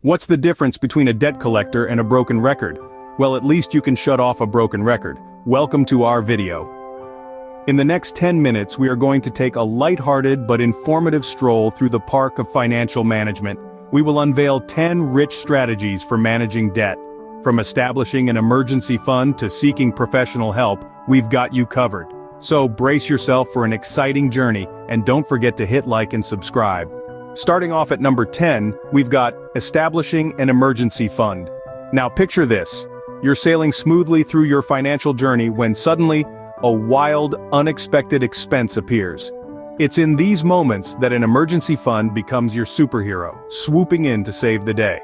What's the difference between a debt collector and a broken record? Well, at least you can shut off a broken record. Welcome to our video. In the next 10 minutes, we are going to take a lighthearted but informative stroll through the park of financial management. We will unveil 10 rich strategies for managing debt. From establishing an emergency fund to seeking professional help, we've got you covered. So brace yourself for an exciting journey, and don't forget to hit like and subscribe. Starting off at number 10, we've got establishing an emergency fund. Now picture this. You're sailing smoothly through your financial journey when suddenly, a wild, unexpected expense appears. It's in these moments that an emergency fund becomes your superhero, swooping in to save the day.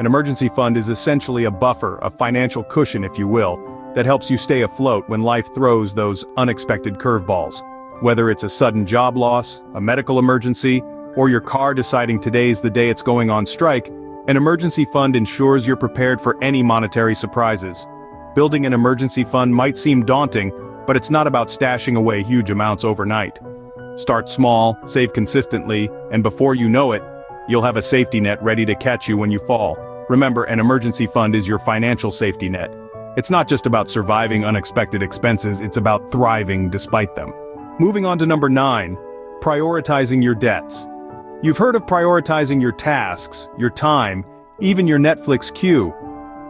An emergency fund is essentially a buffer, a financial cushion if you will, that helps you stay afloat when life throws those unexpected curveballs. Whether it's a sudden job loss, a medical emergency, or your car deciding today's the day it's going on strike, an emergency fund ensures you're prepared for any monetary surprises. Building an emergency fund might seem daunting, but it's not about stashing away huge amounts overnight. Start small, save consistently, and before you know it, you'll have a safety net ready to catch you when you fall. Remember, an emergency fund is your financial safety net. It's not just about surviving unexpected expenses, it's about thriving despite them. Moving on to number 9, prioritizing your debts. You've heard of prioritizing your tasks, your time, even your Netflix queue.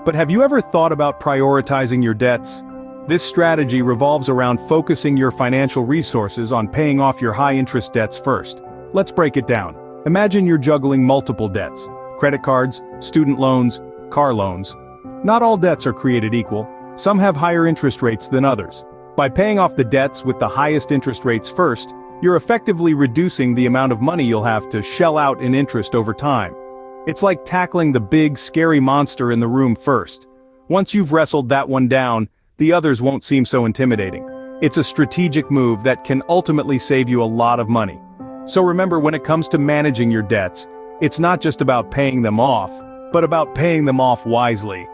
But have you ever thought about prioritizing your debts? This strategy revolves around focusing your financial resources on paying off your high-interest debts first. Let's break it down. Imagine you're juggling multiple debts: credit cards, student loans, car loans. Not all debts are created equal. Some have higher interest rates than others. By paying off the debts with the highest interest rates first, you're effectively reducing the amount of money you'll have to shell out in interest over time. It's like tackling the big, scary monster in the room first. Once you've wrestled that one down, the others won't seem so intimidating. It's a strategic move that can ultimately save you a lot of money. So remember, when it comes to managing your debts, it's not just about paying them off, but about paying them off wisely.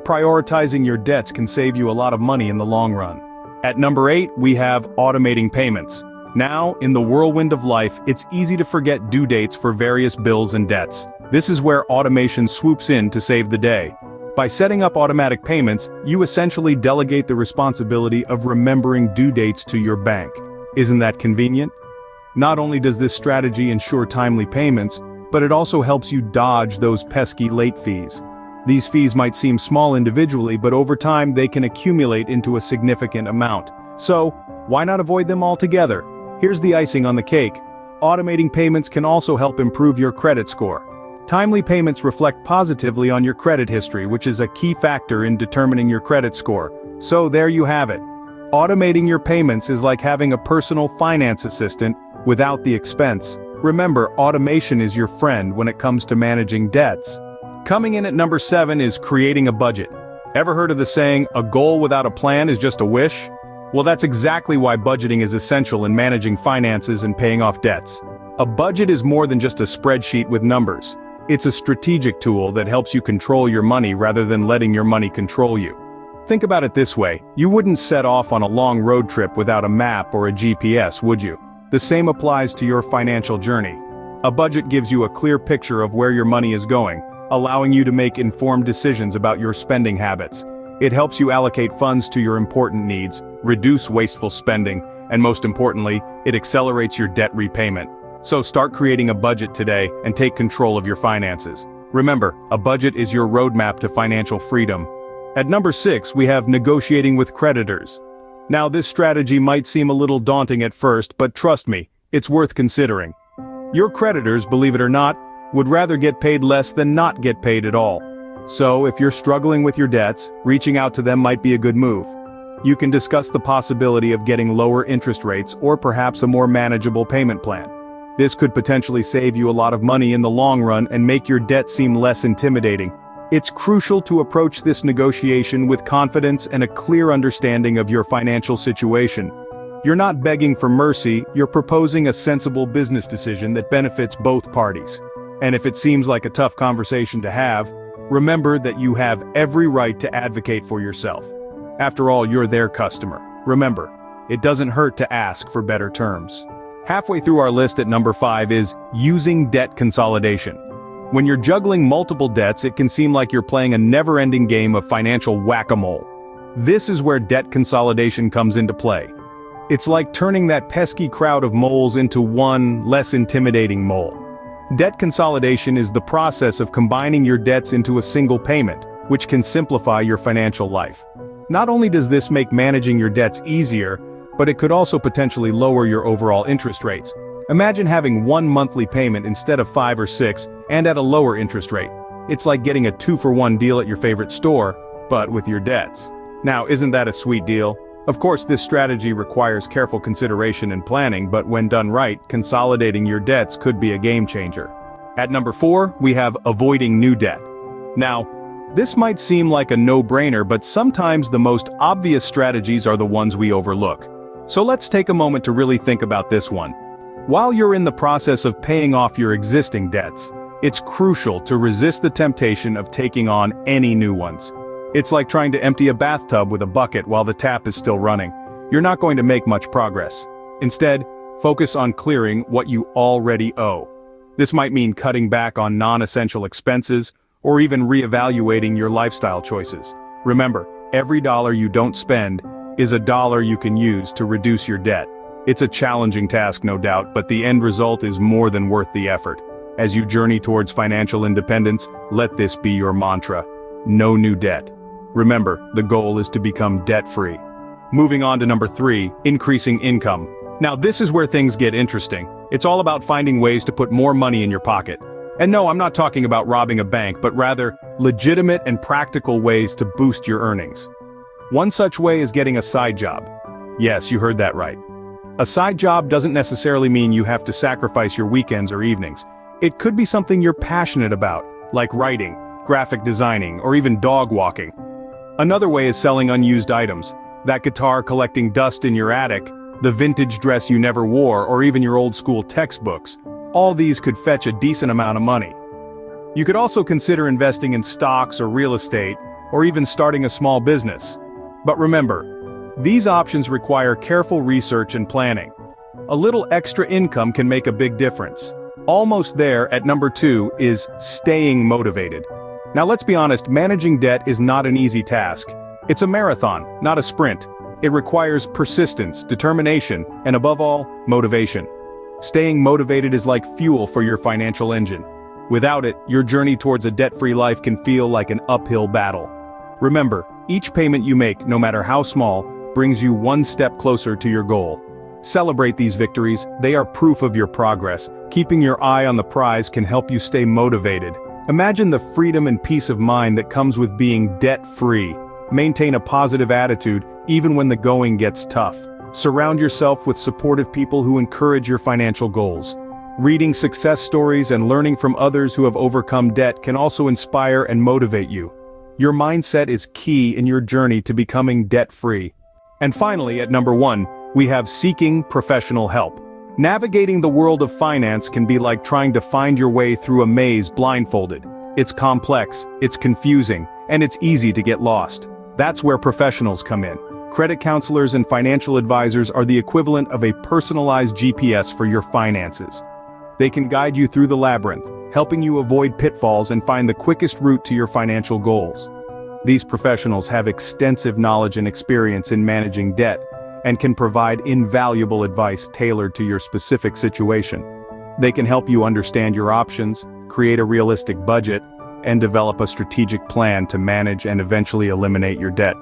Prioritizing your debts can save you a lot of money in the long run. At number 8, we have automating payments. Now, in the whirlwind of life, it's easy to forget due dates for various bills and debts. This is where automation swoops in to save the day. By setting up automatic payments, you essentially delegate the responsibility of remembering due dates to your bank. Isn't that convenient? Not only does this strategy ensure timely payments, but it also helps you dodge those pesky late fees. These fees might seem small individually, but over time they can accumulate into a significant amount. So, why not avoid them altogether? Here's the icing on the cake. Automating payments can also help improve your credit score. Timely payments reflect positively on your credit history, which is a key factor in determining your credit score. So there you have it. Automating your payments is like having a personal finance assistant without the expense. Remember, automation is your friend when it comes to managing debts. Coming in at number 7 is creating a budget. Ever heard of the saying, "A goal without a plan is just a wish"? Well, that's exactly why budgeting is essential in managing finances and paying off debts. A budget is more than just a spreadsheet with numbers. It's a strategic tool that helps you control your money rather than letting your money control you. Think about it this way: you wouldn't set off on a long road trip without a map or a GPS, would you? The same applies to your financial journey. A budget gives you a clear picture of where your money is going, allowing you to make informed decisions about your spending habits. It helps you allocate funds to your important needs, reduce wasteful spending, and most importantly, it accelerates your debt repayment. So start creating a budget today and take control of your finances. Remember, a budget is your roadmap to financial freedom. At number 6, we have negotiating with creditors. Now, this strategy might seem a little daunting at first, but trust me, it's worth considering. Your creditors, believe it or not, would rather get paid less than not get paid at all. So, if you're struggling with your debts, reaching out to them might be a good move. You can discuss the possibility of getting lower interest rates or perhaps a more manageable payment plan. This could potentially save you a lot of money in the long run and make your debt seem less intimidating. It's crucial to approach this negotiation with confidence and a clear understanding of your financial situation. You're not begging for mercy, you're proposing a sensible business decision that benefits both parties. And if it seems like a tough conversation to have, remember that you have every right to advocate for yourself. After all, you're their customer. Remember, it doesn't hurt to ask for better terms. Halfway through our list at number 5 is using debt consolidation. When you're juggling multiple debts, it can seem like you're playing a never-ending game of financial whack-a-mole. This is where debt consolidation comes into play. It's like turning that pesky crowd of moles into one, less intimidating mole. Debt consolidation is the process of combining your debts into a single payment, which can simplify your financial life. Not only does this make managing your debts easier, but it could also potentially lower your overall interest rates. Imagine having one monthly payment instead of 5 or 6, and at a lower interest rate. It's like getting a 2-for-1 deal at your favorite store, but with your debts. Now, isn't that a sweet deal? Of course, this strategy requires careful consideration and planning, but when done right, consolidating your debts could be a game changer. At number 4, we have avoiding new debt. Now, this might seem like a no-brainer, but sometimes the most obvious strategies are the ones we overlook. So let's take a moment to really think about this one. While you're in the process of paying off your existing debts, it's crucial to resist the temptation of taking on any new ones. It's like trying to empty a bathtub with a bucket while the tap is still running. You're not going to make much progress. Instead, focus on clearing what you already owe. This might mean cutting back on non-essential expenses, or even reevaluating your lifestyle choices. Remember, every dollar you don't spend is a dollar you can use to reduce your debt. It's a challenging task, no doubt, but the end result is more than worth the effort. As you journey towards financial independence, let this be your mantra: no new debt. Remember, the goal is to become debt-free. Moving on to number 3, increasing income. Now this is where things get interesting. It's all about finding ways to put more money in your pocket. And no, I'm not talking about robbing a bank, but rather, legitimate and practical ways to boost your earnings. One such way is getting a side job. Yes, you heard that right. A side job doesn't necessarily mean you have to sacrifice your weekends or evenings. It could be something you're passionate about, like writing, graphic designing, or even dog walking. Another way is selling unused items. That guitar collecting dust in your attic, the vintage dress you never wore, or even your old school textbooks. All these could fetch a decent amount of money. You could also consider investing in stocks or real estate, or even starting a small business. But remember, these options require careful research and planning. A little extra income can make a big difference. Almost there at number 2 is staying motivated. Now let's be honest, managing debt is not an easy task. It's a marathon, not a sprint. It requires persistence, determination, and above all, motivation. Staying motivated is like fuel for your financial engine. Without it, your journey towards a debt-free life can feel like an uphill battle. Remember, each payment you make, no matter how small, brings you one step closer to your goal. Celebrate these victories, they are proof of your progress. Keeping your eye on the prize can help you stay motivated. Imagine the freedom and peace of mind that comes with being debt-free. Maintain a positive attitude, even when the going gets tough. Surround yourself with supportive people who encourage your financial goals. Reading success stories and learning from others who have overcome debt can also inspire and motivate you. Your mindset is key in your journey to becoming debt-free. And finally, at number 1, we have seeking professional help. Navigating the world of finance can be like trying to find your way through a maze blindfolded. It's complex, it's confusing, and it's easy to get lost. That's where professionals come in. Credit counselors and financial advisors are the equivalent of a personalized GPS for your finances. They can guide you through the labyrinth, helping you avoid pitfalls and find the quickest route to your financial goals. These professionals have extensive knowledge and experience in managing debt, and can provide invaluable advice tailored to your specific situation. They can help you understand your options, create a realistic budget, and develop a strategic plan to manage and eventually eliminate your debt.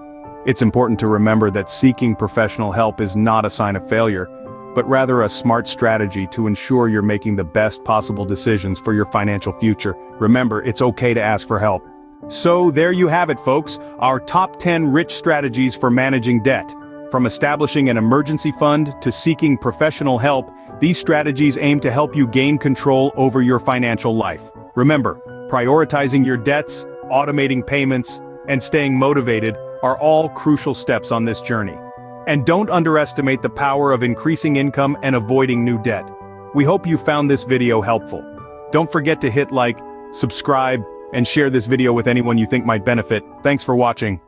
It's important to remember that seeking professional help is not a sign of failure, but rather a smart strategy to ensure you're making the best possible decisions for your financial future. Remember, it's okay to ask for help. So there you have it, folks, our top 10 rich strategies for managing debt. From establishing an emergency fund to seeking professional help, these strategies aim to help you gain control over your financial life. Remember, prioritizing your debts, automating payments, and staying motivated are all crucial steps on this journey. And don't underestimate the power of increasing income and avoiding new debt. We hope you found this video helpful. Don't forget to hit like, subscribe, and share this video with anyone you think might benefit. Thanks for watching.